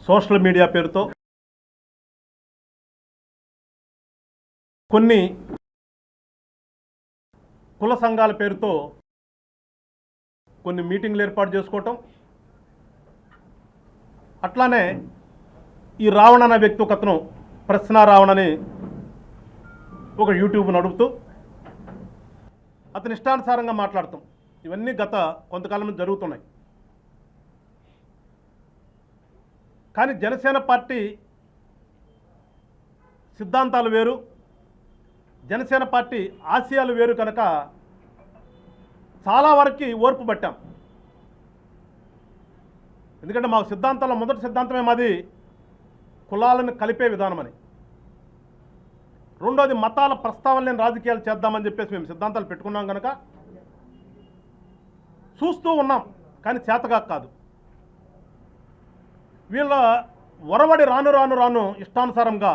Social media పేరుతో కొన్ని కుల సంఘాల పేరుతో కొన్ని మీటింగ్లు ఏర్పాటు చేసుకోవటం, అట్లానే ఈ రావణ అనే వ్యక్తి ఒక అతను ప్రశ్న రావణని ఒక యూట్యూబ్ నడుపుతూ అతని ఇష్టానుసారంగా మాట్లాడతాం. ఇవన్నీ గత కొంతకాలం నుంచి జరుగుతున్నాయి. కానీ జనసేన పార్టీ సిద్ధాంతాలు వేరు, జనసేన పార్టీ ఆశయాలు వేరు కనుక చాలా వరకు ఓర్పు పట్టాం. ఎందుకంటే మాకు సిద్ధాంతాల్లో మొదటి సిద్ధాంతమే మాది కులాలను కలిపే విధానమని, రెండోది మతాల ప్రస్తావన లేని రాజకీయాలు చేద్దామని చెప్పేసి మేము సిద్ధాంతాలు పెట్టుకున్నాం కనుక చూస్తూ ఉన్నాం. కానీ చేతగా కాదు. వీళ్ళ ఒరవడి రాను రాను రాను ఇష్టానుసారంగా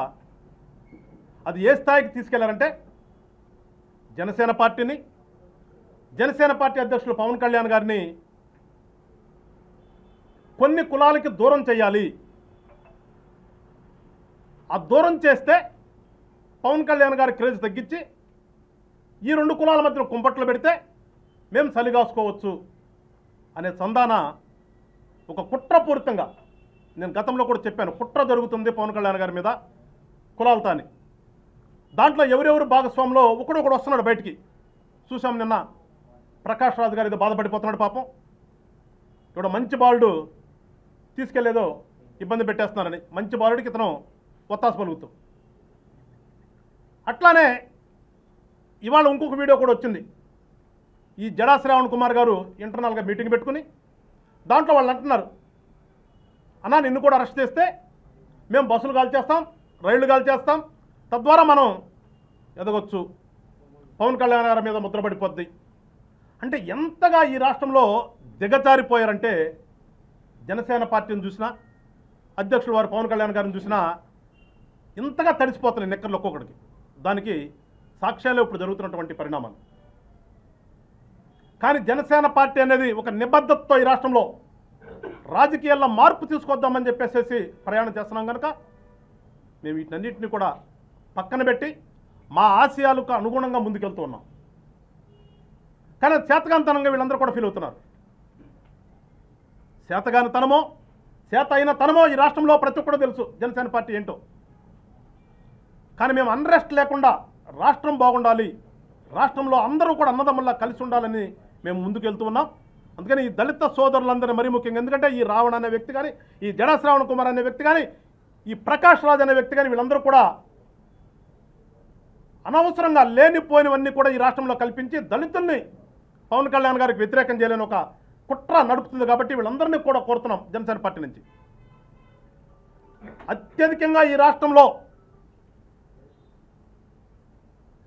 అది ఏ స్థాయికి తీసుకెళ్లారంటే జనసేన పార్టీని, జనసేన పార్టీ అధ్యక్షులు పవన్ కళ్యాణ్ గారిని కొన్ని కులాలకి దూరం చేయాలి. ఆ దూరం చేస్తే పవన్ కళ్యాణ్ గారి క్రేజ్ తగ్గించి ఈ రెండు కులాల మధ్యన కుంపట్లు పెడితే మేము సలిగాసుకోవచ్చు అనే సంధాన ఒక కుట్రపూరితంగా, నేను గతంలో కూడా చెప్పాను, కుట్ర జరుగుతుంది పవన్ కళ్యాణ్ గారి మీద కులాలతో అని. దాంట్లో ఎవరెవరు భాగస్వామిలో ఒకడొకడు వస్తున్నాడు బయటికి. చూసాం నిన్న ప్రకాష్ రాజు గారు ఏదో బాధపడిపోతున్నాడు పాపం. ఇక్కడ మంచి బాలుడు తీసుకెళ్లేదో ఇబ్బంది పెట్టేస్తున్నారని మంచి బాలుడికి ఇతను ఒత్తాసు పలుకుతూ. అట్లానే ఇవాళ ఇంకొక వీడియో కూడా వచ్చింది. ఈ జడా శ్రావణ్ కుమార్ గారు ఇంటర్నల్గా మీటింగ్ పెట్టుకుని దాంట్లో వాళ్ళు అంటున్నారు, అన్నా నిన్ను కూడా అరెస్ట్ చేస్తే మేము బస్సులు కాల్చేస్తాం, రైళ్లు కాల్చేస్తాం, తద్వారా మనం ఎదగొచ్చు, పవన్ కళ్యాణ్ గారి మీద ముద్రపడిపోద్ది. అంటే ఎంతగా ఈ రాష్ట్రంలో దిగజారిపోయారంటే జనసేన పార్టీని చూసినా, అధ్యక్షులు వారు పవన్ కళ్యాణ్ గారిని చూసినా ఇంతగా తడిసిపోతున్నాయి నెక్కర్లు ఒక్కొక్కడికి. దానికి సాక్ష్యాలు ఇప్పుడు జరుగుతున్నటువంటి పరిణామాలు. కానీ జనసేన పార్టీ అనేది ఒక నిబద్ధతతో ఈ రాష్ట్రంలో రాజకీయాల్లో మార్పు తీసుకొద్దామని చెప్పేసి ప్రయాణం చేస్తున్నాం కనుక మేము వీటన్నిటిని కూడా పక్కన పెట్టి మా ఆశయాలకు అనుగుణంగా ముందుకెళ్తూ ఉన్నాం. కానీ చేతగానితనంగా వీళ్ళందరూ కూడా ఫీల్ అవుతున్నారు. చేతగానితనమో చేత అయిన తనమో ఈ రాష్ట్రంలో ప్రతి ఒక్కరు తెలుసు జనసేన పార్టీ ఏంటో. కానీ మేము అన్రెస్ట్ లేకుండా రాష్ట్రం బాగుండాలి, రాష్ట్రంలో అందరూ కూడా అన్నదమ్ముల్లా కలిసి ఉండాలని మేము ముందుకెళ్తూ ఉన్నాం. అందుకని ఈ దళిత సోదరులందరూ మరీ ముఖ్యంగా, ఎందుకంటే ఈ రావణ అనే వ్యక్తి కానీ, ఈ జడా శ్రావణ్ కుమార్ అనే వ్యక్తి కానీ, ఈ ప్రకాష్ రాజ్ అనే వ్యక్తి కానీ వీళ్ళందరూ కూడా అనవసరంగా లేనిపోయినవన్నీ కూడా ఈ రాష్ట్రంలో కల్పించి దళితుల్ని పవన్ కళ్యాణ్ గారికి వ్యతిరేకం చేయలేని ఒక కుట్ర నడుపుతుంది. కాబట్టి వీళ్ళందరినీ కూడా కోరుతున్నాం జనసేన పార్టీ నుంచి. అత్యధికంగా ఈ రాష్ట్రంలో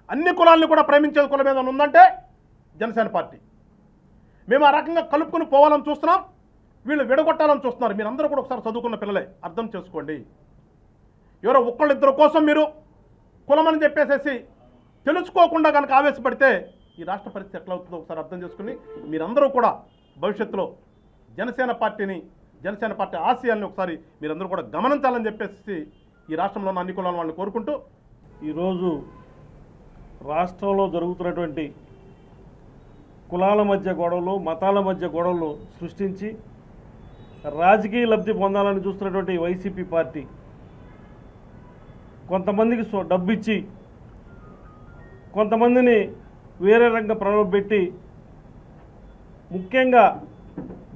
అన్ని కులాలను కూడా ప్రేమించే కులం ఏదైనా ఉందంటే జనసేన పార్టీ. మేము ఆ రకంగా కలుపుకుని పోవాలని చూస్తున్నాం, వీళ్ళు విడగొట్టాలని చూస్తున్నారు. మీరందరూ కూడా ఒకసారి చదువుకున్న పిల్లలే, అర్థం చేసుకోండి. ఎవరో ఒక్కళ్ళిద్దరు కోసం మీరు కులమని చెప్పేసేసి తెలుసుకోకుండా కనుక ఆవేశపడితే ఈ రాష్ట్ర పరిస్థితి ఎట్లా అవుతుందో ఒకసారి అర్థం చేసుకుని మీరందరూ కూడా భవిష్యత్తులో జనసేన పార్టీని, జనసేన పార్టీ ఆశయాల్ని ఒకసారి మీరందరూ కూడా గమనించాలని చెప్పేసి ఈ రాష్ట్రంలో ఉన్న అన్ని కులాల వాళ్ళని కోరుకుంటూ, ఈరోజు రాష్ట్రంలో జరుగుతున్నటువంటి కులాల మధ్య గొడవలు, మతాల మధ్య గొడవలు సృష్టించి రాజకీయ లబ్ధి పొందాలని చూస్తున్నటువంటి వైసీపీ పార్టీ కొంతమందికి డబ్బు ఇచ్చి కొంతమందిని వేరే రంగం ప్రలోభపెట్టి ముఖ్యంగా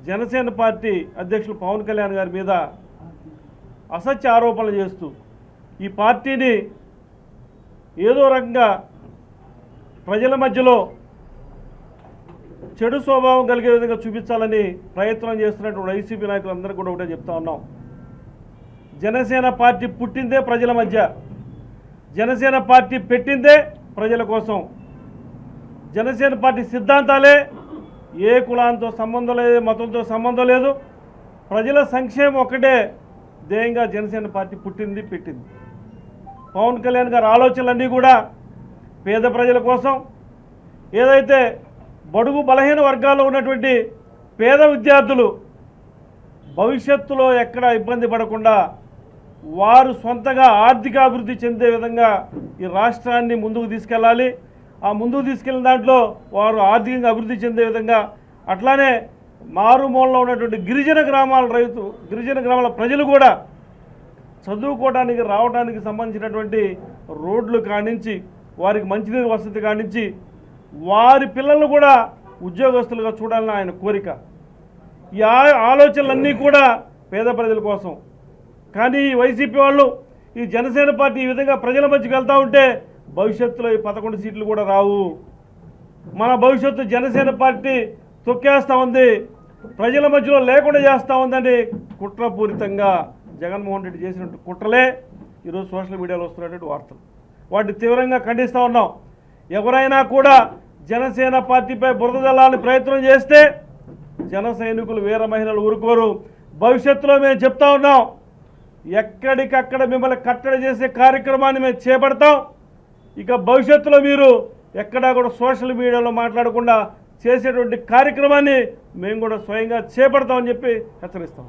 జనసేన పార్టీ అధ్యక్షులు పవన్ కళ్యాణ్ గారి మీద అసత్య ఆరోపణలు చేస్తూ ఈ పార్టీని ఏదో రకంగా ప్రజల మధ్యలో చెడు స్వభావం కలిగే విధంగా చూపించాలని ప్రయత్నం చేస్తున్నటువంటి వైసీపీ నాయకులందరూ కూడా ఒకటే చెప్తా ఉన్నాం. జనసేన పార్టీ పుట్టిందే ప్రజల మధ్య, జనసేన పార్టీ పెట్టిందే ప్రజల కోసం. జనసేన పార్టీ సిద్ధాంతాలే ఏ కులాంతో సంబంధం లేదు, మతంతో సంబంధం లేదు, ప్రజల సంక్షేమం ఒక్కటే ధ్యేయంగా జనసేన పార్టీ పుట్టింది, పెట్టింది. పవన్ కళ్యాణ్ గారి ఆలోచనలన్నీ కూడా పేద ప్రజల కోసం, ఏదైతే బడుగు బలహీన వర్గాల్లో ఉన్నటువంటి పేద విద్యార్థులు భవిష్యత్తులో ఎక్కడ ఇబ్బంది పడకుండా వారు సొంతగా ఆర్థిక అభివృద్ధి చెందే విధంగా ఈ రాష్ట్రాన్ని ముందుకు తీసుకెళ్ళాలి. ఆ ముందుకు తీసుకెళ్ళిన దాంట్లో వారు ఆర్థికంగా అభివృద్ధి చెందే విధంగా, అట్లానే మారుమూలలో ఉన్నటువంటి గిరిజన గ్రామాల ప్రజలు కూడా చదువుకోవడానికి రావడానికి సంబంధించినటువంటి రోడ్లు కానించి, వారికి మంచినీరు వసతి కానించి, వారి పిల్లలను కూడా ఉద్యోగస్తులుగా చూడాలని ఆయన కోరిక. ఈ ఆలోచనలన్నీ కూడా పేద ప్రజల కోసం. కానీ ఈ వైసీపీ వాళ్ళు, ఈ జనసేన పార్టీ ఈ విధంగా ప్రజల మధ్యకి వెళ్తూ ఉంటే భవిష్యత్తులో ఈ 11 సీట్లు కూడా రావు. మన భవిష్యత్తు జనసేన పార్టీ తొక్కేస్తూ ఉంది, ప్రజల మధ్యలో లేకుండా చేస్తూ ఉందని కుట్రపూరితంగా జగన్మోహన్ రెడ్డి చేసినట్టు కుట్రలే ఈరోజు సోషల్ మీడియాలో వస్తున్నటువంటి వార్తలు. వాటిని తీవ్రంగా ఖండిస్తూ ఉన్నాం. ఎవరైనా కూడా జనసేన పార్టీపై బురద జల్లాలని ప్రయత్నం చేస్తే జన సైనికులు, వీర మహిళలు ఊరుకోరు. భవిష్యత్తులో మేము చెప్తా ఉన్నాం, ఎక్కడికక్కడ మిమ్మల్ని కట్టడి చేసే కార్యక్రమాన్ని మేము చేపడతాం. ఇక భవిష్యత్తులో మీరు ఎక్కడా కూడా సోషల్ మీడియాలో మాట్లాడకుండా చేసేటువంటి కార్యక్రమాన్ని మేము కూడా స్వయంగా చేపడతామని చెప్పి హెచ్చరిస్తాం.